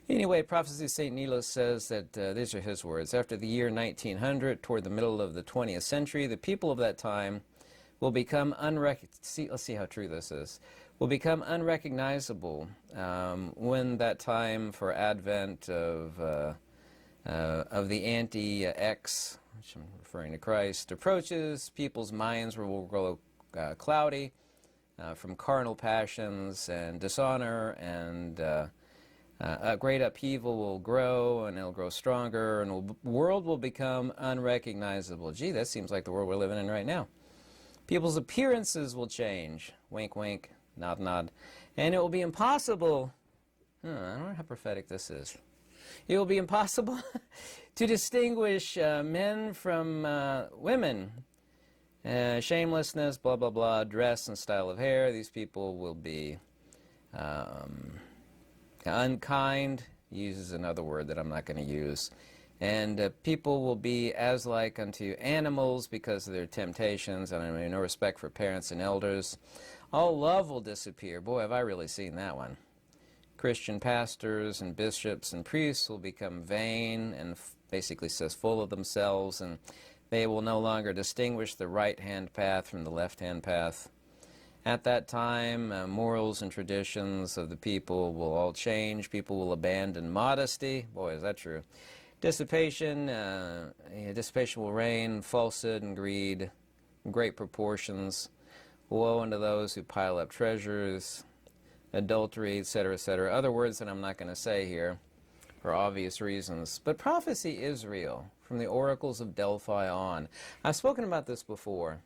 Anyway, Prophecy of St. Nelos says that, these are his words, after the year 1900, toward the middle of the 20th century, the people of that time will become let's see how true this is, will become unrecognizable when that time for advent of the anti-X, which I'm referring to Christ, approaches. People's minds will grow cloudy from carnal passions and dishonor, and a great upheaval will grow, and it'll grow stronger, and the world will become unrecognizable. Gee, that seems like the world we're living in right now. People's appearances will change. Wink, wink, nod, nod. And it will be impossible, I don't know how prophetic this is. It will be impossible to distinguish men from women. Shamelessness, blah, blah, blah, dress and style of hair. These people will be unkind. He uses another word that I'm not going to use. And people will be as like unto animals because of their temptations, and I mean, no respect for parents and elders. All love will disappear. Boy, have I really seen that one. Christian pastors and bishops and priests will become vain and basically says full of themselves, and they will no longer distinguish the right-hand path from the left-hand path. At that time, morals and traditions of the people will all change. People will abandon modesty. Boy, is that true. Dissipation will reign, falsehood and greed in great proportions. Woe unto those who pile up treasures, adultery, etc., etc. Other words that I'm not going to say here for obvious reasons. But prophecy is real, from the oracles of Delphi on. I've spoken about this before.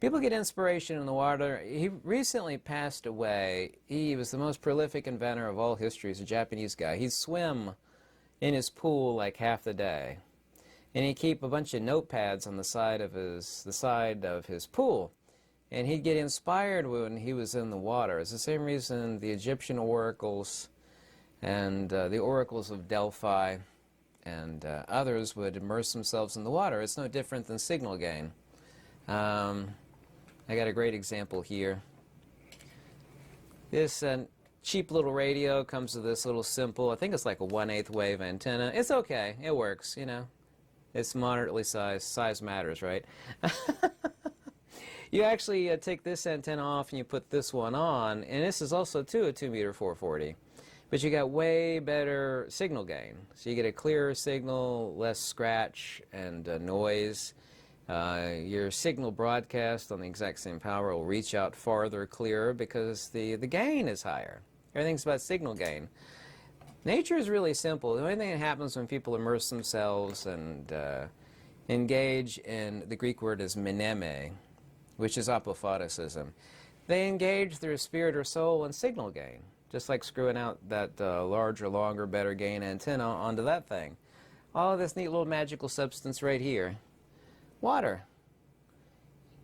People get inspiration in the water. He recently passed away. He was the most prolific inventor of all history. He's a Japanese guy. He'd swim in his pool like half the day, and he'd keep a bunch of notepads on the side of his pool, and he'd get inspired when he was in the water. It's the same reason the Egyptian oracles and the oracles of Delphi and others would immerse themselves in the water. It's no different than signal gain. I got a great example here. This cheap little radio comes with this little simple, I think it's like a 1/8 wave antenna. It's okay. It works, you know. It's moderately sized. Size matters, right? You actually take this antenna off and you put this one on, and this is also, too, a 2-meter 440. But you got way better signal gain. So you get a clearer signal, less scratch and noise. Your signal broadcast on the exact same power will reach out farther, clearer, because the gain is higher. Everything's about signal gain. Nature is really simple. The only thing that happens when people immerse themselves and engage in, the Greek word is meneme, which is apophatism. They engage their spirit or soul in signal gain, just like screwing out that larger, longer, better gain antenna onto that thing. All of this neat little magical substance right here. Water.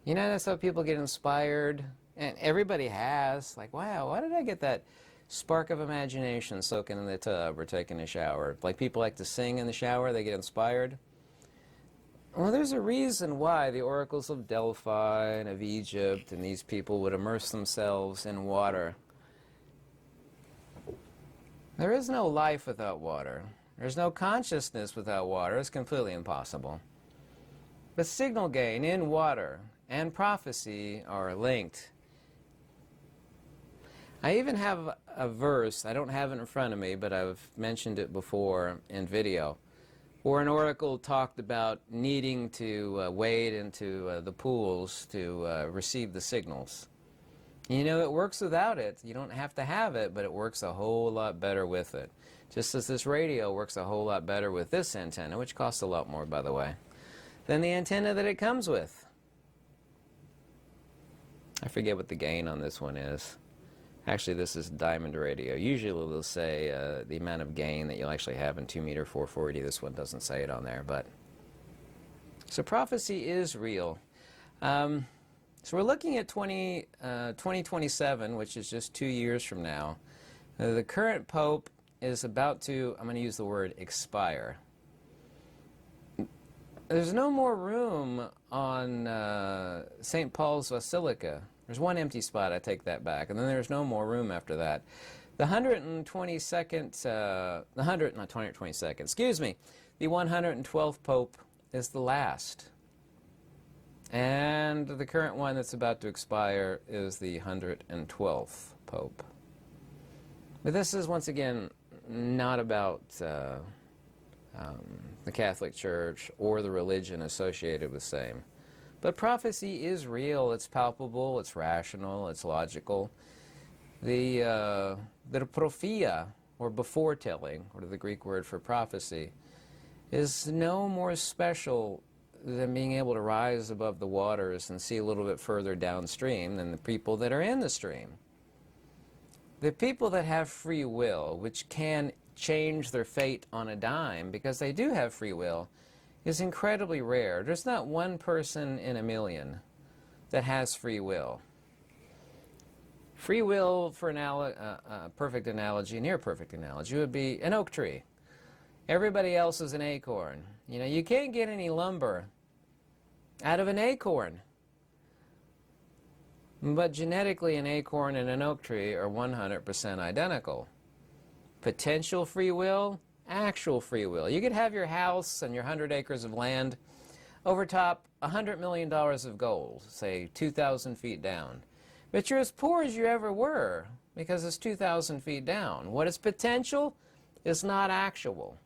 You know, that's how people get inspired, and everybody has. Like, wow, why did I get that spark of imagination soaking in the tub or taking a shower? Like people like to sing in the shower, they get inspired. Well, there's a reason why the oracles of Delphi and of Egypt and these people would immerse themselves in water. There is no life without water. There's no consciousness without water. It's completely impossible. But signal gain in water and prophecy are linked. I even have a verse, I don't have it in front of me, but I've mentioned it before in video, where an oracle talked about needing to wade into the pools to receive the signals. You know, it works without it. You don't have to have it, but it works a whole lot better with it. Just as this radio works a whole lot better with this antenna, which costs a lot more, by the way, than the antenna that it comes with. I forget what the gain on this one is. Actually, this is diamond radio. Usually they'll say the amount of gain that you'll actually have in 2-meter 440. This one doesn't say it on there, but... So prophecy is real. So we're looking at 2027, which is just 2 years from now. The current Pope is about to, I'm going to use the word, expire. There's no more room on St. Paul's Basilica. There's one empty spot, I take that back, and then there's no more room after that. The 122nd, the 122nd, excuse me, the 112th Pope is the last. And the current one that's about to expire is the 112th Pope. But this is, once again, not about the Catholic Church or the religion associated with same. But prophecy is real, it's palpable, it's rational, it's logical. The prophia, or beforetelling, or the Greek word for prophecy, is no more special than being able to rise above the waters and see a little bit further downstream than the people that are in the stream. The people that have free will, which can change their fate on a dime, because they do have free will, is incredibly rare. There's not one person in a million that has free will. Free will, for a perfect analogy, near perfect analogy, would be an oak tree. Everybody else is an acorn. You know, you can't get any lumber out of an acorn. But genetically, an acorn and an oak tree are 100% identical. Potential free will, actual free will. You could have your house and your 100 acres of land overtop $100 million of gold, say 2,000 feet down. But you're as poor as you ever were because it's 2,000 feet down. What is potential is not actual.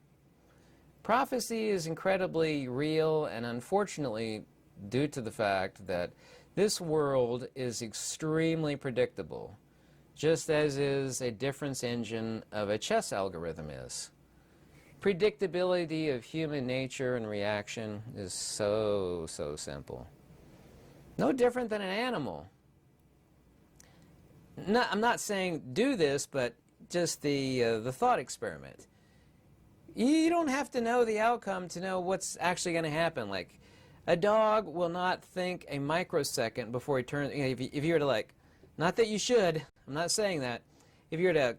Prophecy is incredibly real, and unfortunately, due to the fact that this world is extremely predictable, just as is a difference engine of a chess algorithm is. Predictability of human nature and reaction is so simple. No different than an animal. I'm not saying do this, but just the thought experiment. You don't have to know the outcome to know what's actually going to happen. Like, a dog will not think a microsecond before he turns. You know, if you were to, like, not that you should. I'm not saying that. If you were to,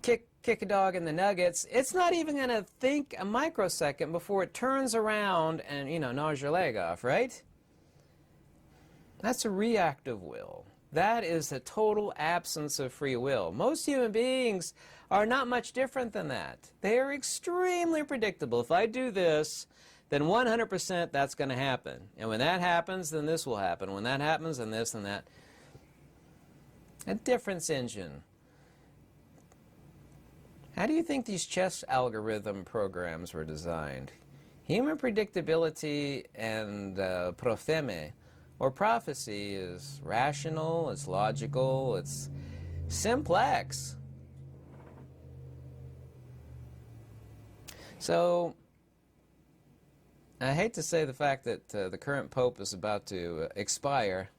kick a dog in the nuggets, it's not even going to think a microsecond before it turns around and gnaws your leg off, right? That's a reactive will. That is a total absence of free will. Most human beings are not much different than that. They are extremely predictable. If I do this, then 100% that's going to happen. And when that happens, then this will happen. When that happens, then this and that. A difference engine. How do you think these chess algorithm programs were designed? Human predictability and protheme, or prophecy, is rational, it's logical, it's simplex. So, I hate to say the fact that the current Pope is about to expire,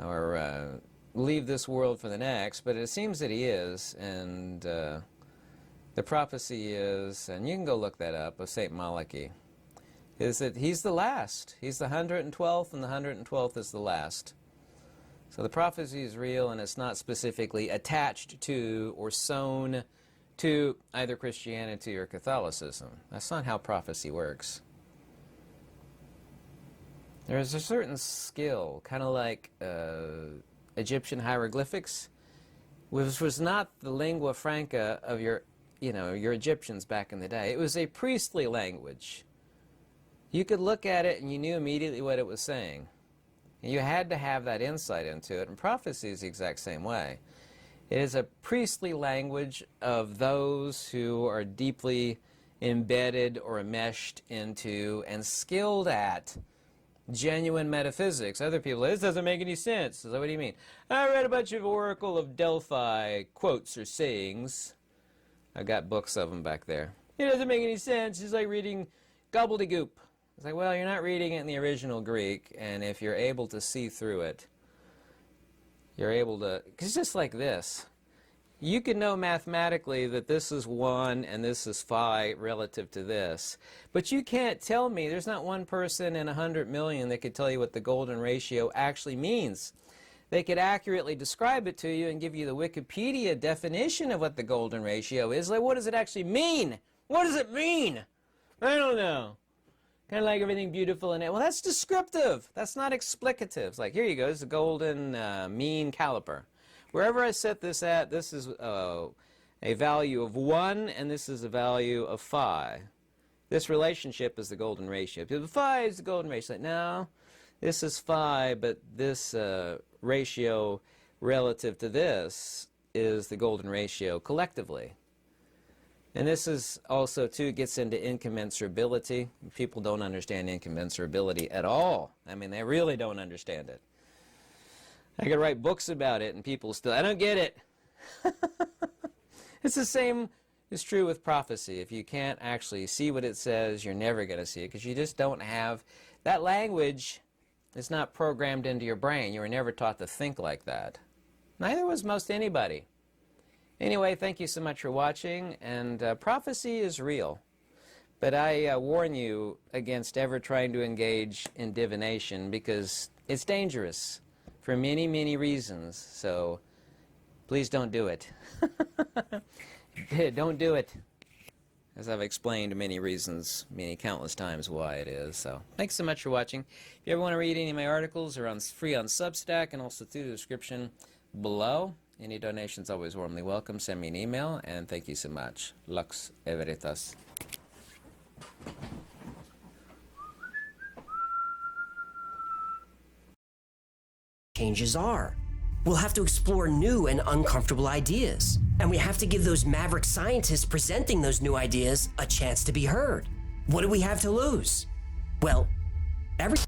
or leave this world for the next, but it seems that he is, and the prophecy is, and you can go look that up, of St. Malachi, is that he's the last. He's the 112th, and the 112th is the last. So the prophecy is real, and it's not specifically attached to or sewn to either Christianity or Catholicism. That's not how prophecy works. There's a certain skill, kind of like Egyptian hieroglyphics, which was not the lingua franca of your Egyptians back in the day. It was a priestly language. You could look at it and you knew immediately what it was saying. And you had to have that insight into it, and prophecy is the exact same way. It is a priestly language of those who are deeply embedded or enmeshed into and skilled at genuine metaphysics. Other people, this doesn't make any sense. So what do you mean? I read a bunch of Oracle of Delphi quotes or sayings. I've got books of them back there. It doesn't make any sense. It's like reading gobbledygook. It's like, well, you're not reading it in the original Greek, and if you're able to see through it, you're able to, because it's just like this. You can know mathematically that this is 1 and this is phi relative to this, but you can't tell me, there's not one person in 100 million that could tell you what the golden ratio actually means. They could accurately describe it to you and give you the Wikipedia definition of what the golden ratio is. Like, what does it actually mean? What does it mean? I don't know. Kind of like everything beautiful in it. Well, that's descriptive. That's not explicative. It's like, here you go. It's a golden mean caliper. Wherever I set this at, this is a value of 1, and this is a value of phi. This relationship is the golden ratio. People, phi is the golden ratio. No, this is phi, but this ratio relative to this is the golden ratio collectively. And this is also, too, gets into incommensurability. People don't understand incommensurability at all. I mean, they really don't understand it. I could write books about it, and people still, I don't get it. It's the same is true with prophecy. If you can't actually see what it says, you're never going to see it, because you just don't have, that language is not programmed into your brain. You were never taught to think like that. Neither was most anybody. Anyway, thank you so much for watching, and prophecy is real. But I warn you against ever trying to engage in divination, because it's dangerous for many, many reasons. So please don't do it. Don't do it. As I've explained many reasons, many countless times why it is. So thanks so much for watching. If you ever want to read any of my articles, they're free on Substack and also through the description below. Any donations always warmly welcome. Send me an email, and thank you so much. Lux Evertas. Changes are. We'll have to explore new and uncomfortable ideas. And we have to give those maverick scientists presenting those new ideas a chance to be heard. What do we have to lose? Well, everything.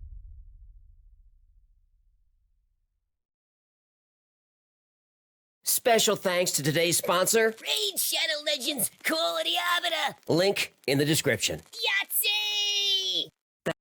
Special thanks to today's sponsor, Raid Shadow Legends Quality Abita. link in the description. Yahtzee!